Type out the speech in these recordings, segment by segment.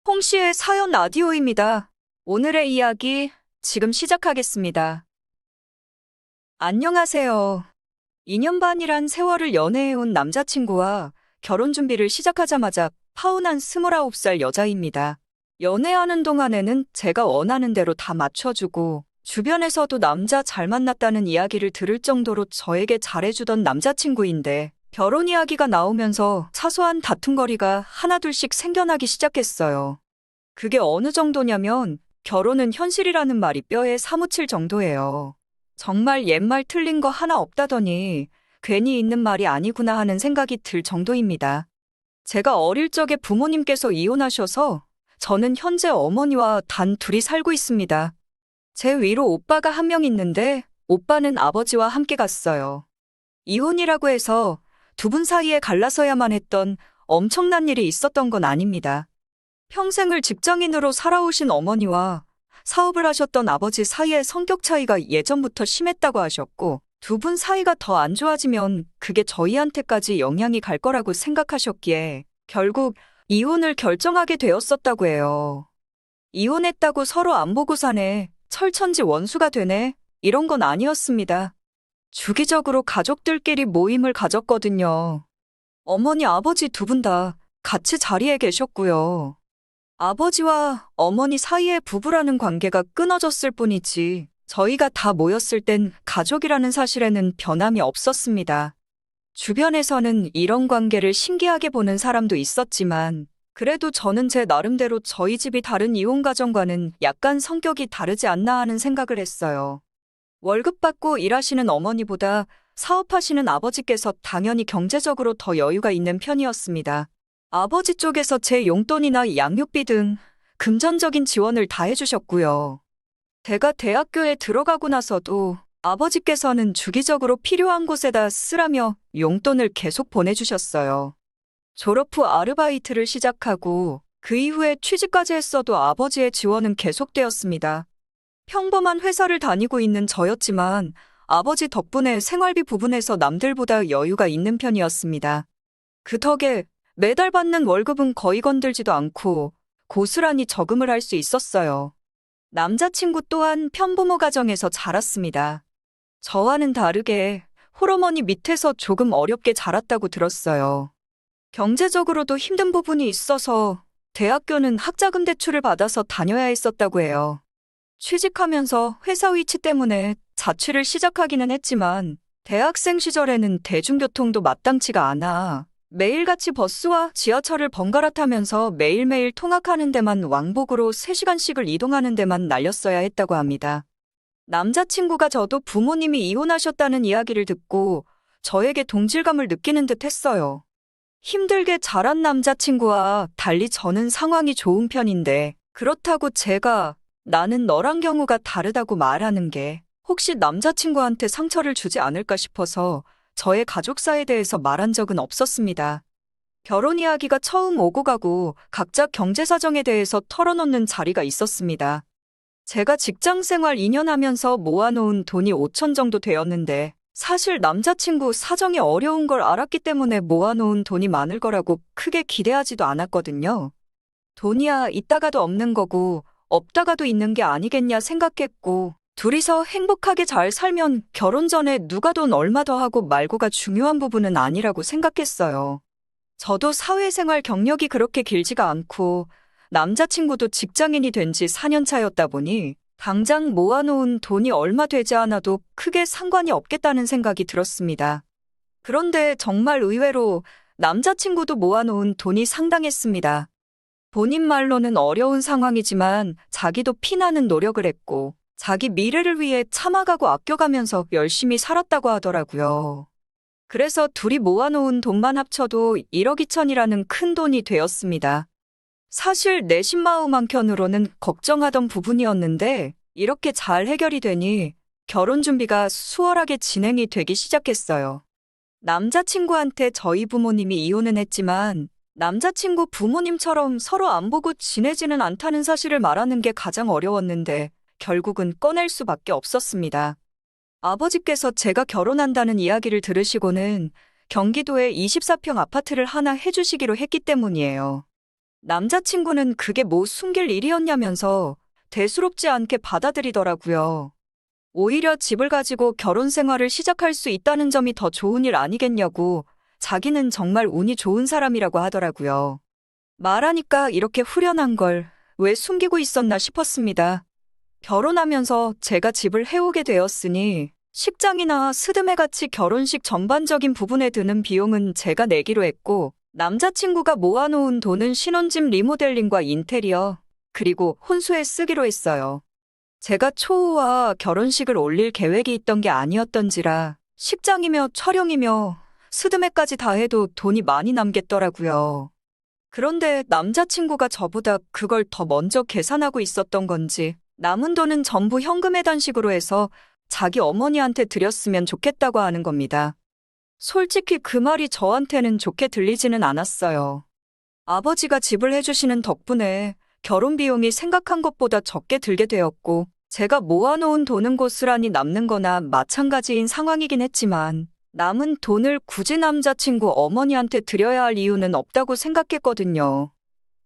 홍씨의 사연 라디오입니다. 오늘의 이야기 지금 시작하겠습니다. 안녕하세요. 2년 반이란 세월을 연애해온 남자친구와 결혼 준비를 시작하자마자 파혼한 29살 여자입니다. 연애하는 동안에는 제가 원하는 대로 다 맞춰주고 주변에서도 남자 잘 만났다는 이야기를 들을 정도로 저에게 잘해주던 남자친구인데 결혼 이야기가 나오면서 사소한 다툼거리가 하나둘씩 생겨나기 시작했어요. 그게 어느 정도냐면 결혼은 현실이라는 말이 뼈에 사무칠 정도예요. 정말 옛말 틀린 거 하나 없다더니 괜히 있는 말이 아니구나 하는 생각이 들 정도입니다. 제가 어릴 적에 부모님께서 이혼하셔서 저는 현재 어머니와 단 둘이 살고 있습니다. 제 위로 오빠가 한 명 있는데 오빠는 아버지와 함께 갔어요. 이혼이라고 해서 두 분 사이에 갈라서야만 했던 엄청난 일이 있었던 건 아닙니다. 평생을 직장인으로 살아오신 어머니와 사업을 하셨던 아버지 사이의 성격 차이가 예전부터 심했다고 하셨고 두 분 사이가 더 안 좋아지면 그게 저희한테까지 영향이 갈 거라고 생각하셨기에 결국 이혼을 결정하게 되었었다고 해요. 이혼했다고 서로 안 보고 사네, 철천지 원수가 되네, 이런 건 아니었습니다. 주기적으로 가족들끼리 모임을 가졌거든요. 어머니, 아버지 두 분 다 같이 자리에 계셨고요. 아버지와 어머니 사이의 부부라는 관계가 끊어졌을 뿐이지 저희가 다 모였을 땐 가족이라는 사실에는 변함이 없었습니다. 주변에서는 이런 관계를 신기하게 보는 사람도 있었지만 그래도 저는 제 나름대로 저희 집이 다른 이혼 가정과는 약간 성격이 다르지 않나 하는 생각을 했어요. 월급 받고 일하시는 어머니보다 사업하시는 아버지께서 당연히 경제적으로 더 여유가 있는 편이었습니다. 아버지 쪽에서 제 용돈이나 양육비 등 금전적인 지원을 다 해주셨고요. 제가 대학교에 들어가고 나서도 아버지께서는 주기적으로 필요한 곳에다 쓰라며 용돈을 계속 보내주셨어요. 졸업 후 아르바이트를 시작하고 그 이후에 취직까지 했어도 아버지의 지원은 계속되었습니다. 평범한 회사를 다니고 있는 저였지만 아버지 덕분에 생활비 부분에서 남들보다 여유가 있는 편이었습니다. 그 덕에 매달 받는 월급은 거의 건들지도 않고 고스란히 저금을 할 수 있었어요. 남자친구 또한 편부모 가정에서 자랐습니다. 저와는 다르게 홀어머니 밑에서 조금 어렵게 자랐다고 들었어요. 경제적으로도 힘든 부분이 있어서 대학교는 학자금 대출을 받아서 다녀야 했었다고 해요. 취직하면서 회사 위치 때문에 자취를 시작하기는 했지만 대학생 시절에는 대중교통도 마땅치가 않아 매일같이 버스와 지하철을 번갈아 타면서 매일매일 통학하는 데만 왕복으로 3시간씩을 이동하는 데만 날렸어야 했다고 합니다. 남자친구가 저도 부모님이 이혼하셨다는 이야기를 듣고 저에게 동질감을 느끼는 듯 했어요. 힘들게 자란 남자친구와 달리 저는 상황이 좋은 편인데 그렇다고 제가 나는 너랑 경우가 다르다고 말하는 게 혹시 남자친구한테 상처를 주지 않을까 싶어서 저의 가족사에 대해서 말한 적은 없었습니다. 결혼 이야기가 처음 오고 가고 각자 경제 사정에 대해서 털어놓는 자리가 있었습니다. 제가 직장 생활 2년 하면서 모아놓은 돈이 5천 정도 되었는데 사실 남자친구 사정이 어려운 걸 알았기 때문에 모아놓은 돈이 많을 거라고 크게 기대하지도 않았거든요. 돈이야 있다가도 없는 거고 없다가도 있는 게 아니겠냐 생각했고 둘이서 행복하게 잘 살면 결혼 전에 누가 돈 얼마 더 하고 말고가 중요한 부분은 아니라고 생각했어요. 저도 사회생활 경력이 그렇게 길지가 않고 남자친구도 직장인이 된 지 4년 차였다 보니 당장 모아놓은 돈이 얼마 되지 않아도 크게 상관이 없겠다는 생각이 들었습니다. 그런데 정말 의외로 남자친구도 모아놓은 돈이 상당했습니다. 본인 말로는 어려운 상황이지만 자기도 피나는 노력을 했고 자기 미래를 위해 참아가고 아껴가면서 열심히 살았다고 하더라고요. 그래서 둘이 모아놓은 돈만 합쳐도 1억 2천이라는 큰 돈이 되었습니다. 사실 내심 마음 한켠으로는 걱정하던 부분이었는데 이렇게 잘 해결이 되니 결혼 준비가 수월하게 진행이 되기 시작했어요. 남자친구한테 저희 부모님이 이혼은 했지만 남자친구 부모님처럼 서로 안 보고 지내지는 않다는 사실을 말하는 게 가장 어려웠는데 결국은 꺼낼 수밖에 없었습니다. 아버지께서 제가 결혼한다는 이야기를 들으시고는 경기도에 24평 아파트를 하나 해주시기로 했기 때문이에요. 남자친구는 그게 뭐 숨길 일이었냐면서 대수롭지 않게 받아들이더라고요. 오히려 집을 가지고 결혼 생활을 시작할 수 있다는 점이 더 좋은 일 아니겠냐고 자기는 정말 운이 좋은 사람이라고 하더라고요. 말하니까 이렇게 후련한 걸 왜 숨기고 있었나 싶었습니다. 결혼하면서 제가 집을 해오게 되었으니 식장이나 스드메 같이 결혼식 전반적인 부분에 드는 비용은 제가 내기로 했고 남자친구가 모아놓은 돈은 신혼집 리모델링과 인테리어 그리고 혼수에 쓰기로 했어요. 제가 초우와 결혼식을 올릴 계획이 있던 게 아니었던지라 식장이며 촬영이며 스드메까지 다 해도 돈이 많이 남겠더라고요. 그런데 남자친구가 저보다 그걸 더 먼저 계산하고 있었던 건지 남은 돈은 전부 현금 해단식으로 해서 자기 어머니한테 드렸으면 좋겠다고 하는 겁니다. 솔직히 그 말이 저한테는 좋게 들리지는 않았어요. 아버지가 집을 해주시는 덕분에 결혼 비용이 생각한 것보다 적게 들게 되었고 제가 모아놓은 돈은 고스란히 남는 거나 마찬가지인 상황이긴 했지만 남은 돈을 굳이 남자친구 어머니한테 드려야 할 이유는 없다고 생각했거든요.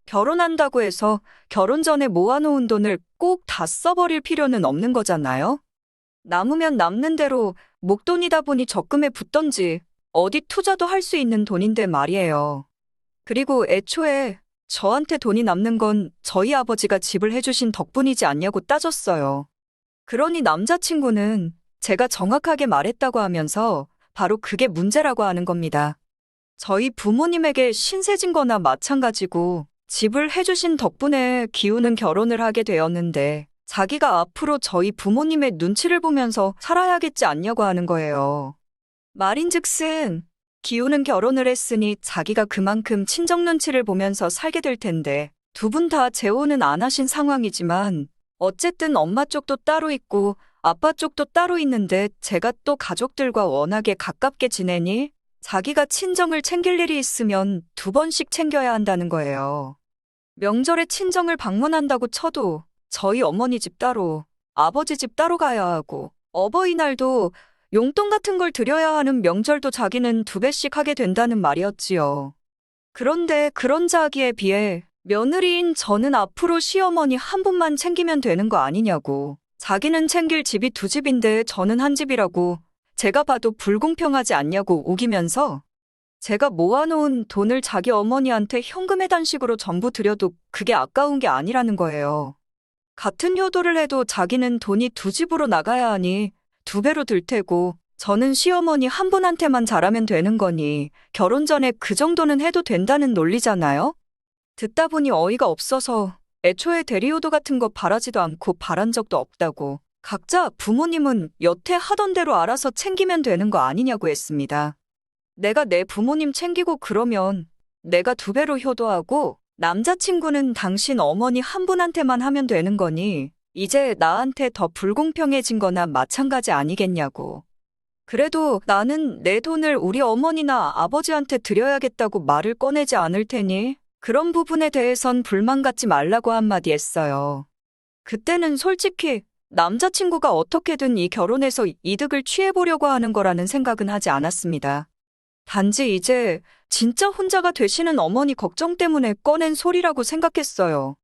결혼한다고 해서 결혼 전에 모아놓은 돈을 꼭 다 써버릴 필요는 없는 거잖아요? 남으면 남는 대로 목돈이다 보니 적금에 붙던지 어디 투자도 할 수 있는 돈인데 말이에요. 그리고 애초에 저한테 돈이 남는 건 저희 아버지가 집을 해주신 덕분이지 않냐고 따졌어요. 그러니 남자친구는 제가 정확하게 말했다고 하면서 바로 그게 문제라고 하는 겁니다. 저희 부모님에게 신세진 거나 마찬가지고 집을 해주신 덕분에 기우는 결혼을 하게 되었는데 자기가 앞으로 저희 부모님의 눈치를 보면서 살아야겠지 않냐고 하는 거예요. 말인즉슨 기우는 결혼을 했으니 자기가 그만큼 친정 눈치를 보면서 살게 될 텐데 두 분 다 재혼은 안 하신 상황이지만 어쨌든 엄마 쪽도 따로 있고 아빠 쪽도 따로 있는데 제가 또 가족들과 워낙에 가깝게 지내니 자기가 친정을 챙길 일이 있으면 두 번씩 챙겨야 한다는 거예요. 명절에 친정을 방문한다고 쳐도 저희 어머니 집 따로, 아버지 집 따로 가야 하고 어버이날도 용돈 같은 걸 드려야 하는 명절도 자기는 2배씩 하게 된다는 말이었지요. 그런데 그런 자기에 비해 며느리인 저는 앞으로 시어머니 한 분만 챙기면 되는 거 아니냐고. 자기는 챙길 집이 2집인데 저는 1집이라고 제가 봐도 불공평하지 않냐고 우기면서 제가 모아놓은 돈을 자기 어머니한테 현금 해단식으로 전부 드려도 그게 아까운 게 아니라는 거예요. 같은 효도를 해도 자기는 돈이 2집으로 나가야 하니 2배로 들 테고 저는 시어머니 한 분한테만 잘하면 되는 거니 결혼 전에 그 정도는 해도 된다는 논리잖아요? 듣다 보니 어이가 없어서 애초에 대리효도 같은 거 바라지도 않고 바란 적도 없다고 각자 부모님은 여태 하던 대로 알아서 챙기면 되는 거 아니냐고 했습니다. 내가 내 부모님 챙기고 그러면 내가 2배로 효도하고 남자친구는 당신 어머니 한 분한테만 하면 되는 거니 이제 나한테 더 불공평해진 거나 마찬가지 아니겠냐고. 그래도 나는 내 돈을 우리 어머니나 아버지한테 드려야겠다고 말을 꺼내지 않을 테니 그런 부분에 대해선 불만 갖지 말라고 한마디 했어요. 그때는 솔직히 남자친구가 어떻게든 이 결혼에서 이득을 취해보려고 하는 거라는 생각은 하지 않았습니다. 단지 이제 진짜 혼자가 되시는 어머니 걱정 때문에 꺼낸 소리라고 생각했어요.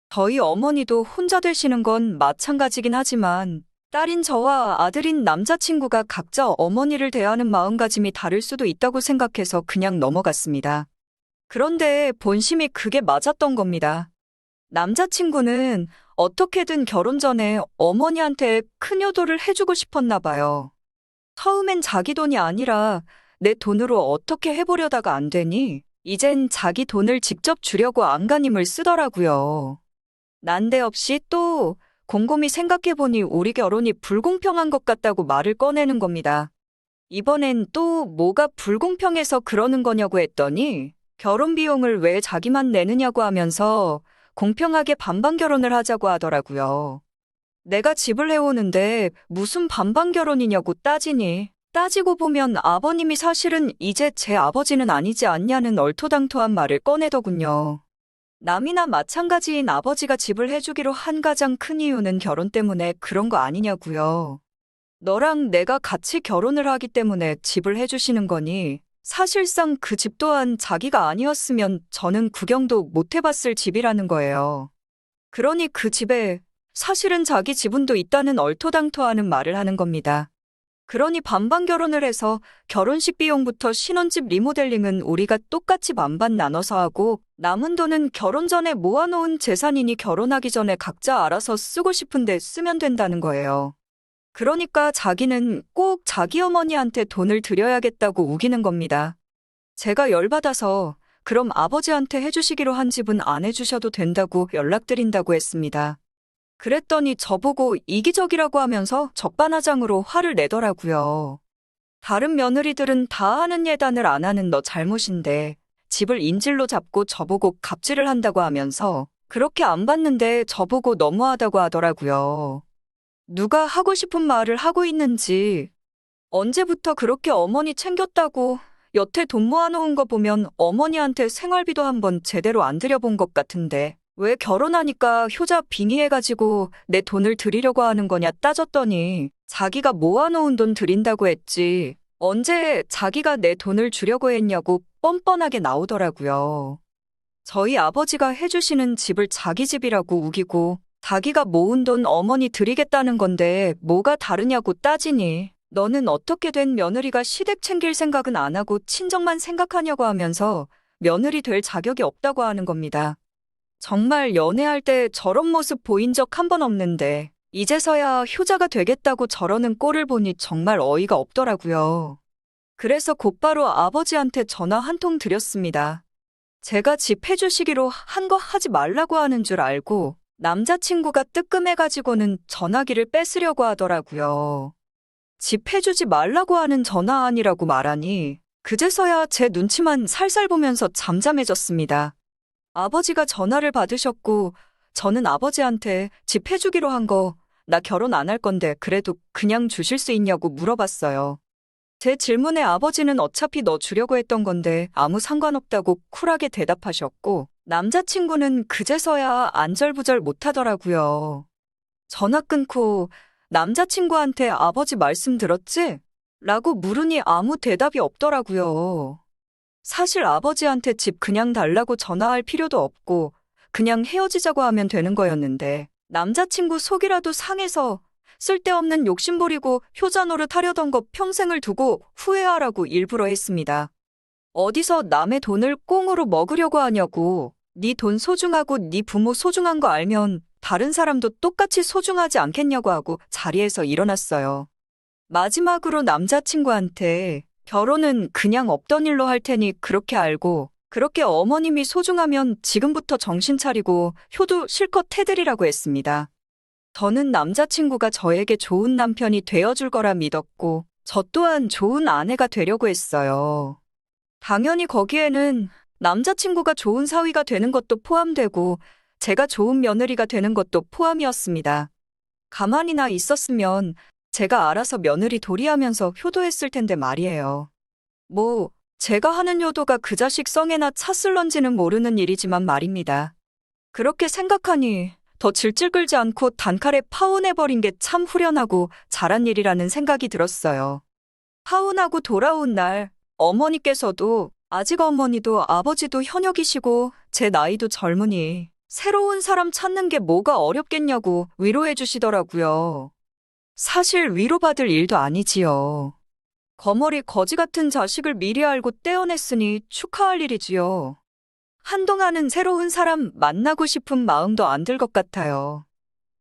저희 어머니도 혼자 되시는 건 마찬가지긴 하지만 딸인 저와 아들인 남자친구가 각자 어머니를 대하는 마음가짐이 다를 수도 있다고 생각해서 그냥 넘어갔습니다. 그런데 본심이 그게 맞았던 겁니다. 남자친구는 어떻게든 결혼 전에 어머니한테 큰 효도를 해주고 싶었나 봐요. 처음엔 자기 돈이 아니라 내 돈으로 어떻게 해보려다가 안 되니 이젠 자기 돈을 직접 주려고 안간힘을 쓰더라고요. 난데없이 또 곰곰이 생각해보니 우리 결혼이 불공평한 것 같다고 말을 꺼내는 겁니다. 이번엔 또 뭐가 불공평해서 그러는 거냐고 했더니 결혼 비용을 왜 자기만 내느냐고 하면서 공평하게 반반 결혼을 하자고 하더라고요. 내가 집을 해오는데 무슨 반반 결혼이냐고 따지니 따지고 보면 아버님이 사실은 이제 제 아버지는 아니지 않냐는 얼토당토한 말을 꺼내더군요. 남이나 마찬가지인 아버지가 집을 해주기로 한 가장 큰 이유는 결혼 때문에 그런 거 아니냐고요. 너랑 내가 같이 결혼을 하기 때문에 집을 해주시는 거니 사실상 그 집 또한 자기가 아니었으면 저는 구경도 못 해봤을 집이라는 거예요. 그러니 그 집에 사실은 자기 지분도 있다는 얼토당토하는 말을 하는 겁니다. 그러니 반반 결혼을 해서 결혼식 비용부터 신혼집 리모델링은 우리가 똑같이 반반 나눠서 하고 남은 돈은 결혼 전에 모아놓은 재산이니 결혼하기 전에 각자 알아서 쓰고 싶은데 쓰면 된다는 거예요. 그러니까 자기는 꼭 자기 어머니한테 돈을 드려야겠다고 우기는 겁니다. 제가 열받아서 그럼 아버지한테 해주시기로 한 집은 안 해주셔도 된다고 연락드린다고 했습니다. 그랬더니 저보고 이기적이라고 하면서 적반하장으로 화를 내더라고요. 다른 며느리들은 다 하는 예단을 안 하는 너 잘못인데 집을 인질로 잡고 저보고 갑질을 한다고 하면서 그렇게 안 봤는데 저보고 너무하다고 하더라고요. 누가 하고 싶은 말을 하고 있는지 언제부터 그렇게 어머니 챙겼다고 여태 돈 모아놓은 거 보면 어머니한테 생활비도 한번 제대로 안 들여본 것 같은데 왜 결혼하니까 효자 빙의해가지고 내 돈을 드리려고 하는 거냐 따졌더니 자기가 모아놓은 돈 드린다고 했지 언제 자기가 내 돈을 주려고 했냐고 뻔뻔하게 나오더라고요. 저희 아버지가 해주시는 집을 자기 집이라고 우기고 자기가 모은 돈 어머니 드리겠다는 건데 뭐가 다르냐고 따지니 너는 어떻게 된 며느리가 시댁 챙길 생각은 안 하고 친정만 생각하냐고 하면서 며느리 될 자격이 없다고 하는 겁니다. 정말 연애할 때 저런 모습 보인 적 한 번 없는데 이제서야 효자가 되겠다고 저러는 꼴을 보니 정말 어이가 없더라고요. 그래서 곧바로 아버지한테 전화 한 통 드렸습니다. 제가 집 해주시기로 한 거 하지 말라고 하는 줄 알고 남자친구가 뜨끔해가지고는 전화기를 뺏으려고 하더라고요. 집 해주지 말라고 하는 전화 아니라고 말하니 그제서야 제 눈치만 살살 보면서 잠잠해졌습니다. 아버지가 전화를 받으셨고 저는 아버지한테 집 해주기로 한 거 나 결혼 안 할 건데 그래도 그냥 주실 수 있냐고 물어봤어요. 제 질문에 아버지는 어차피 너 주려고 했던 건데 아무 상관없다고 쿨하게 대답하셨고 남자친구는 그제서야 안절부절 못하더라고요. 전화 끊고 남자친구한테 아버지 말씀 들었지? 라고 물으니 아무 대답이 없더라고요. 사실 아버지한테 집 그냥 달라고 전화할 필요도 없고 그냥 헤어지자고 하면 되는 거였는데 남자친구 속이라도 상해서 쓸데없는 욕심부리고 효자 노릇 하려던 거 평생을 두고 후회하라고 일부러 했습니다. 어디서 남의 돈을 꽁으로 먹으려고 하냐고. 네 돈 소중하고 네 부모 소중한 거 알면 다른 사람도 똑같이 소중하지 않겠냐고 하고 자리에서 일어났어요. 마지막으로 남자친구한테 결혼은 그냥 없던 일로 할 테니 그렇게 알고 그렇게 어머님이 소중하면 지금부터 정신 차리고 효도 실컷 해드리라고 했습니다. 저는 남자친구가 저에게 좋은 남편이 되어줄 거라 믿었고 저 또한 좋은 아내가 되려고 했어요. 당연히 거기에는 남자친구가 좋은 사위가 되는 것도 포함되고 제가 좋은 며느리가 되는 것도 포함이었습니다. 가만히나 있었으면 제가 알아서 며느리 도리하면서 효도했을 텐데 말이에요. 뭐 제가 하는 효도가 그 자식 성에나 찼을런지는 모르는 일이지만 말입니다. 그렇게 생각하니 더 질질 끌지 않고 단칼에 파혼해버린 게 참 후련하고 잘한 일이라는 생각이 들었어요. 파혼하고 돌아온 날 어머니께서도 아직 어머니도 아버지도 현역이시고 제 나이도 젊으니 새로운 사람 찾는 게 뭐가 어렵겠냐고 위로해 주시더라고요. 사실 위로받을 일도 아니지요. 거머리 거지 같은 자식을 미리 알고 떼어냈으니 축하할 일이지요. 한동안은 새로운 사람 만나고 싶은 마음도 안 들 것 같아요.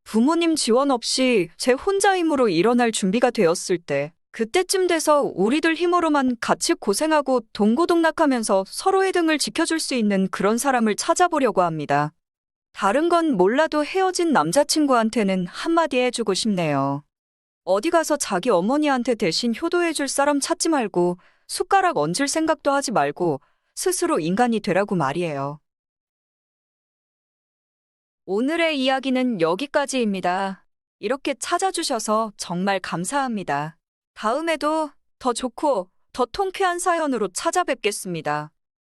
부모님 지원 없이 제 혼자 힘으로 일어날 준비가 되었을 때 그때쯤 돼서 우리들 힘으로만 같이 고생하고 동고동락하면서 서로의 등을 지켜줄 수 있는 그런 사람을 찾아보려고 합니다. 다른 건 몰라도 헤어진 남자친구한테는 한마디 해주고 싶네요. 어디 가서 자기 어머니한테 대신 효도해줄 사람 찾지 말고 숟가락 얹을 생각도 하지 말고 스스로 인간이 되라고 말이에요. 오늘의 이야기는 여기까지입니다. 이렇게 찾아주셔서 정말 감사합니다. 다음에도 더 좋고 더 통쾌한 사연으로 찾아뵙겠습니다.